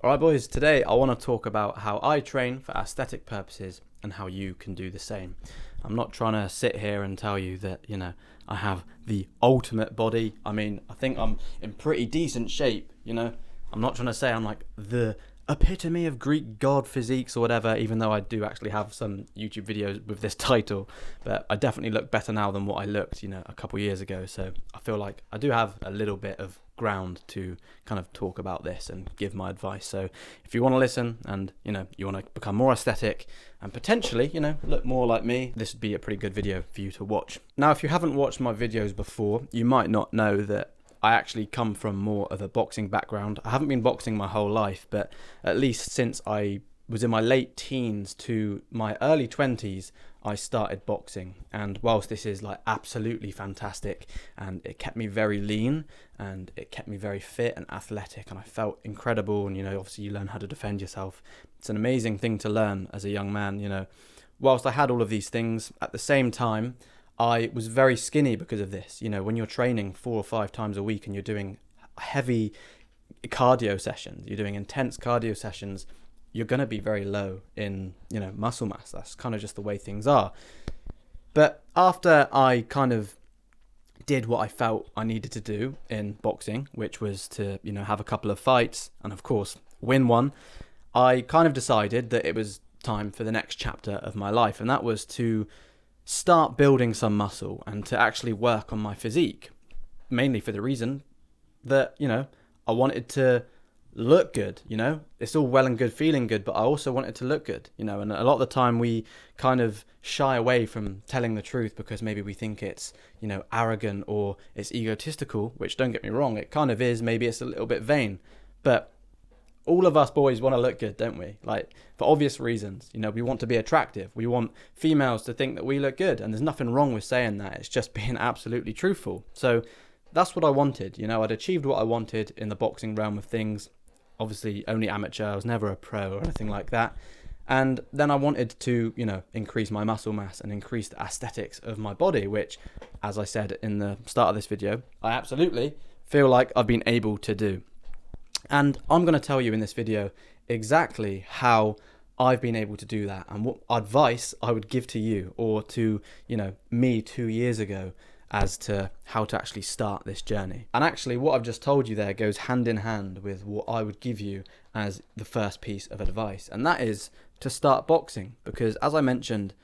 Alright boys, today I want to talk about how I train for aesthetic purposes and how you can do the same. I'm not trying to sit here and tell you that, I have the ultimate body. I mean, I think I'm in pretty decent shape, I'm not trying to say I'm like the epitome of Greek god physiques or whatever, even though I do actually have some YouTube videos with this title, but I definitely look better now than what I looked, a couple years ago. So I feel like I do have a little bit of ground to kind of talk about this and give my advice. So if you want to listen and, you want to become more aesthetic and potentially, look more like me, this would be a pretty good video for you to watch. Now, if you haven't watched my videos before, you might not know that I actually come from more of a boxing background. I haven't been boxing my whole life, but at least since I was in my late teens to my early 20s, I started boxing. And whilst this is like absolutely fantastic and it kept me very lean and it kept me very fit and athletic and I felt incredible, and obviously you learn how to defend yourself. It's an amazing thing to learn as a young man. Whilst I had all of these things, at the same time I was very skinny because of this. When you're training 4 or 5 times a week and you're doing heavy cardio sessions, you're doing intense cardio sessions, you're going to be very low in, muscle mass. That's kind of just the way things are. But after I kind of did what I felt I needed to do in boxing, which was to, have a couple of fights and of course win one, I kind of decided that it was time for the next chapter of my life. And that was to start building some muscle and to actually work on my physique, mainly for the reason that, I wanted to look good. It's all well and good feeling good, but I also wanted to look good, and a lot of the time we kind of shy away from telling the truth because maybe we think it's, arrogant or it's egotistical, which, don't get me wrong, it kind of is. Maybe it's a little bit vain, but all of us boys want to look good, don't we? Like, for obvious reasons. We want to be attractive. We want females to think that we look good. And there's nothing wrong with saying that. It's just being absolutely truthful. So that's what I wanted. I'd achieved what I wanted in the boxing realm of things. Obviously, only amateur. I was never a pro or anything like that. And then I wanted to, increase my muscle mass and increase the aesthetics of my body, which, as I said in the start of this video, I absolutely feel like I've been able to do. And I'm going to tell you in this video exactly how I've been able to do that and what advice I would give to you or to, me 2 years ago as to how to actually start this journey. And actually what I've just told you there goes hand in hand with what I would give you as the first piece of advice. And that is to start boxing, because as I mentioned,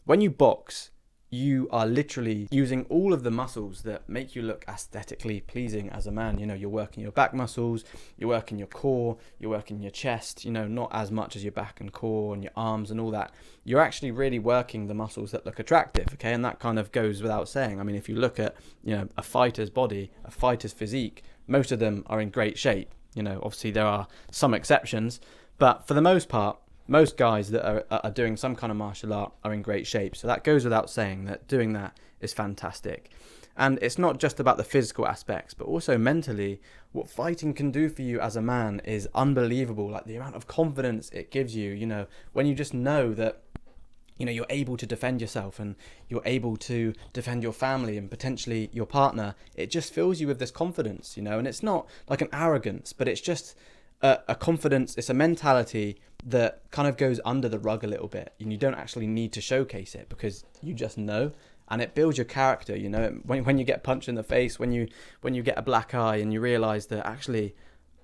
when you box, you are literally using all of the muscles that make you look aesthetically pleasing as a man. You're working your back muscles, you're working your core, you're working your chest, not as much as your back and core and your arms and all that. You're actually really working the muscles that look attractive, okay? And that kind of goes without saying. I mean, if you look at, a fighter's body, a fighter's physique, most of them are in great shape. Obviously there are some exceptions, but for the most part, most guys that are doing some kind of martial art are in great shape. So that goes without saying that doing that is fantastic. And it's not just about the physical aspects, but also mentally, what fighting can do for you as a man is unbelievable. Like the amount of confidence it gives you, when you just know that, you're able to defend yourself and you're able to defend your family and potentially your partner. It just fills you with this confidence, and it's not like an arrogance, but it's just a confidence. It's a mentality that kind of goes under the rug a little bit, and you don't actually need to showcase it because you just know, and it builds your character. When you get punched in the face, when you get a black eye and you realize that actually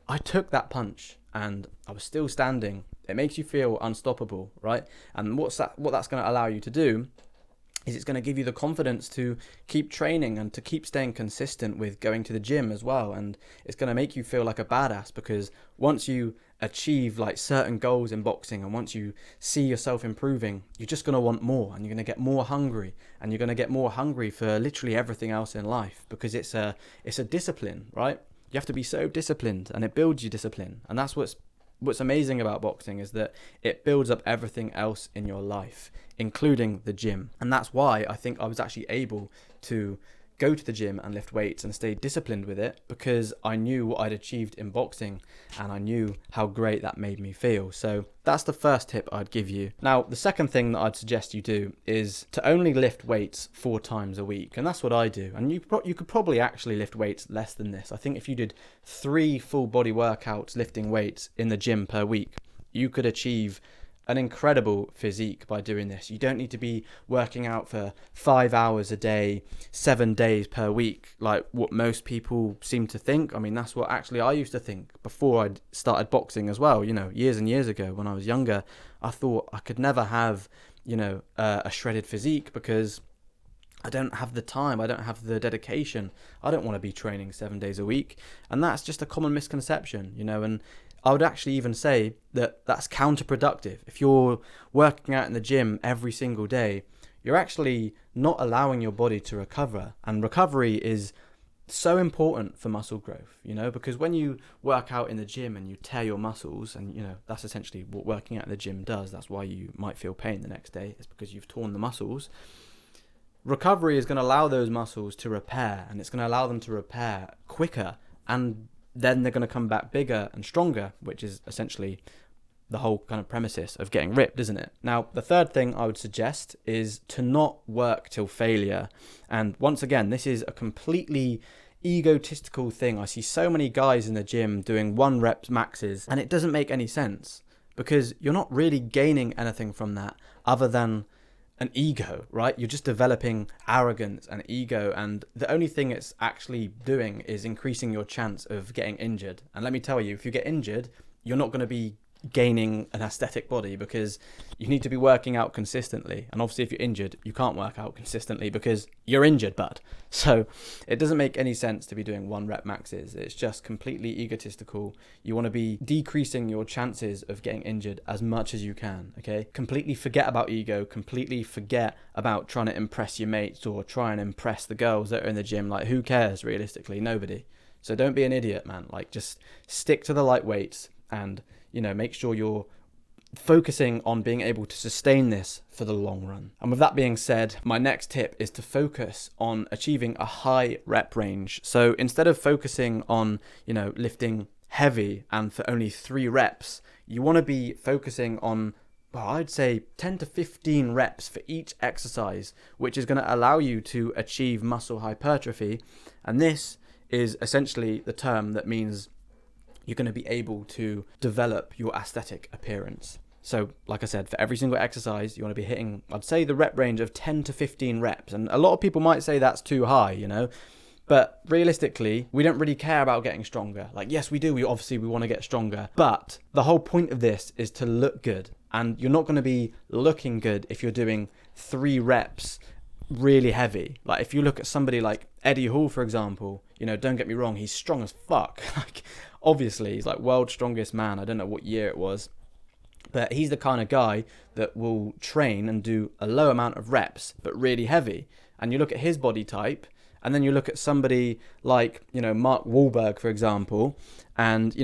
I took that punch and I was still standing, it makes you feel unstoppable, right? And what that's going to allow you to do is it's going to give you the confidence to keep training and to keep staying consistent with going to the gym as well. And it's going to make you feel like a badass, because once you achieve like certain goals in boxing and once you see yourself improving, you're just going to want more, and you're going to get more hungry, and you're going to get more hungry for literally everything else in life, because it's a discipline, right? You have to be so disciplined, and it builds you discipline. And that's what's amazing about boxing, is that it builds up everything else in your life, including the gym. And that's why I think I was actually able to go to the gym and lift weights and stay disciplined with it because I knew what I'd achieved in boxing and I knew how great that made me feel. So that's the first tip I'd give you. Now, the second thing that I'd suggest you do is to only lift weights 4 times a week. And that's what I do. And you could probably actually lift weights less than this. I think if you did 3 full body workouts lifting weights in the gym per week, you could achieve an incredible physique by doing this. You don't need to be working out for 5 hours a day, 7 days per week, like what most people seem to think. I mean, that's what actually I used to think before I started boxing as well. You know, years and years ago when I was younger, I thought I could never have, a shredded physique because I don't have the time, I don't have the dedication, I don't want to be training 7 days a week. And that's just a common misconception, and I would actually even say that that's counterproductive. If you're working out in the gym every single day, you're actually not allowing your body to recover. And recovery is so important for muscle growth, because when you work out in the gym and you tear your muscles, and that's essentially what working out in the gym does. That's why you might feel pain the next day. It's because you've torn the muscles. Recovery is going to allow those muscles to repair, and it's going to allow them to repair quicker, and then they're going to come back bigger and stronger, which is essentially the whole kind of premises of getting ripped, isn't it? Now, the third thing I would suggest is to not work till failure. And once again, this is a completely egotistical thing. I see so many guys in the gym doing 1 rep maxes, and it doesn't make any sense because you're not really gaining anything from that other than an ego, right? You're just developing arrogance and ego, and the only thing it's actually doing is increasing your chance of getting injured. And let me tell you, if you get injured, you're not going to be gaining an aesthetic body because you need to be working out consistently. And obviously if you're injured, you can't work out consistently because you're injured, bud. So it doesn't make any sense to be doing 1 rep maxes. It's just completely egotistical. You want to be decreasing your chances of getting injured as much as you can, okay? Completely forget about ego, completely forget about trying to impress your mates or try and impress the girls that are in the gym. Like, who cares realistically? Nobody. So don't be an idiot, man. Like, just stick to the light weights and make sure you're focusing on being able to sustain this for the long run. And with that being said, my next tip is to focus on achieving a high rep range. So instead of focusing on, lifting heavy and for only 3 reps, you want to be focusing on, I'd say 10 to 15 reps for each exercise, which is going to allow you to achieve muscle hypertrophy. And this is essentially the term that means you're going to be able to develop your aesthetic appearance. So, like I said, for every single exercise, you want to be hitting, I'd say, the rep range of 10 to 15 reps. And a lot of people might say that's too high, but realistically, we don't really care about getting stronger. Like, yes, we do. We want to get stronger. But the whole point of this is to look good. And you're not going to be looking good if you're doing 3 reps really heavy. Like, if you look at somebody like Eddie Hall, for example, don't get me wrong, he's strong as fuck. Like, obviously, he's like world's strongest man. I don't know what year it was, but he's the kind of guy that will train and do a low amount of reps, but really heavy. And you look at his body type, and then you look at somebody like, Mark Wahlberg, for example, and,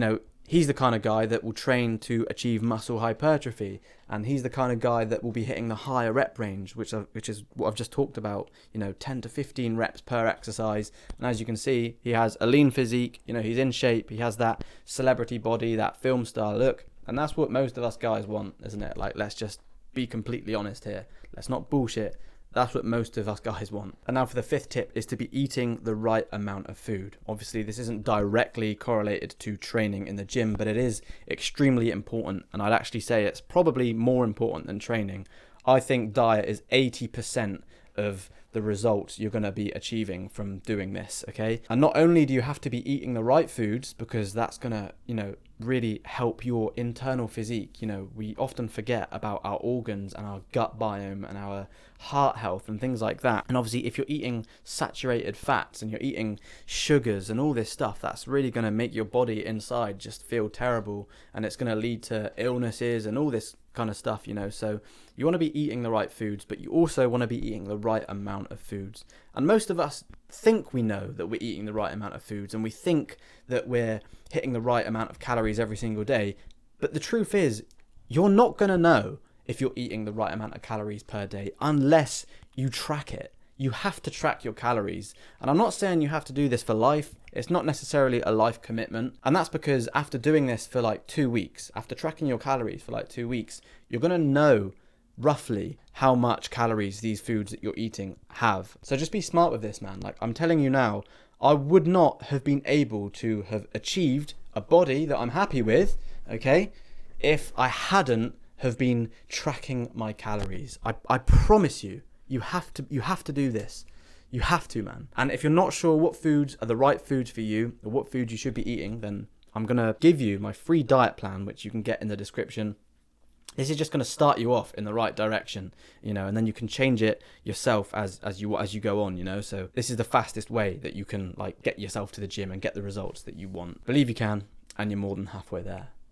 he's the kind of guy that will train to achieve muscle hypertrophy. And he's the kind of guy that will be hitting the higher rep range, which is what I've just talked about, 10 to 15 reps per exercise. And as you can see, he has a lean physique, he's in shape, he has that celebrity body, that film star look. And that's what most of us guys want, isn't it? Like, let's just be completely honest here. Let's not bullshit. That's what most of us guys want. And now for the 5th tip is to be eating the right amount of food. Obviously, this isn't directly correlated to training in the gym, but it is extremely important. And I'd actually say it's probably more important than training. I think diet is 80% of the results you're going to be achieving from doing this, okay? And not only do you have to be eating the right foods, because that's going to, really help your internal physique. We often forget about our organs and our gut biome and our heart health and things like that. And obviously, if you're eating saturated fats and you're eating sugars and all this stuff, that's really going to make your body inside just feel terrible, and it's going to lead to illnesses and all this kind of stuff, So you want to be eating the right foods, but you also want to be eating the right amount of foods. And most of us think we know that we're eating the right amount of foods, and we think that we're hitting the right amount of calories every single day. But the truth is, you're not going to know if you're eating the right amount of calories per day unless you track it. you have to track your calories. And I'm not saying you have to do this for life. It's not necessarily a life commitment. And that's because after doing this for like 2 weeks, after tracking your calories for like 2 weeks, you're going to know roughly how much calories these foods that you're eating have. So just be smart with this, man. Like, I'm telling you now, I would not have been able to have achieved a body that I'm happy with, okay, if I hadn't have been tracking my calories. I promise you, you have to do this. You have to, man. And if you're not sure what foods are the right foods for you, or what foods you should be eating, then I'm going to give you my free diet plan, which you can get in the description. This is just going to start you off in the right direction, you know, and then you can change it yourself as you go on, you know. So this is the fastest way that you can like get yourself to the gym and get the results that you want. Believe you can, and you're more than halfway there.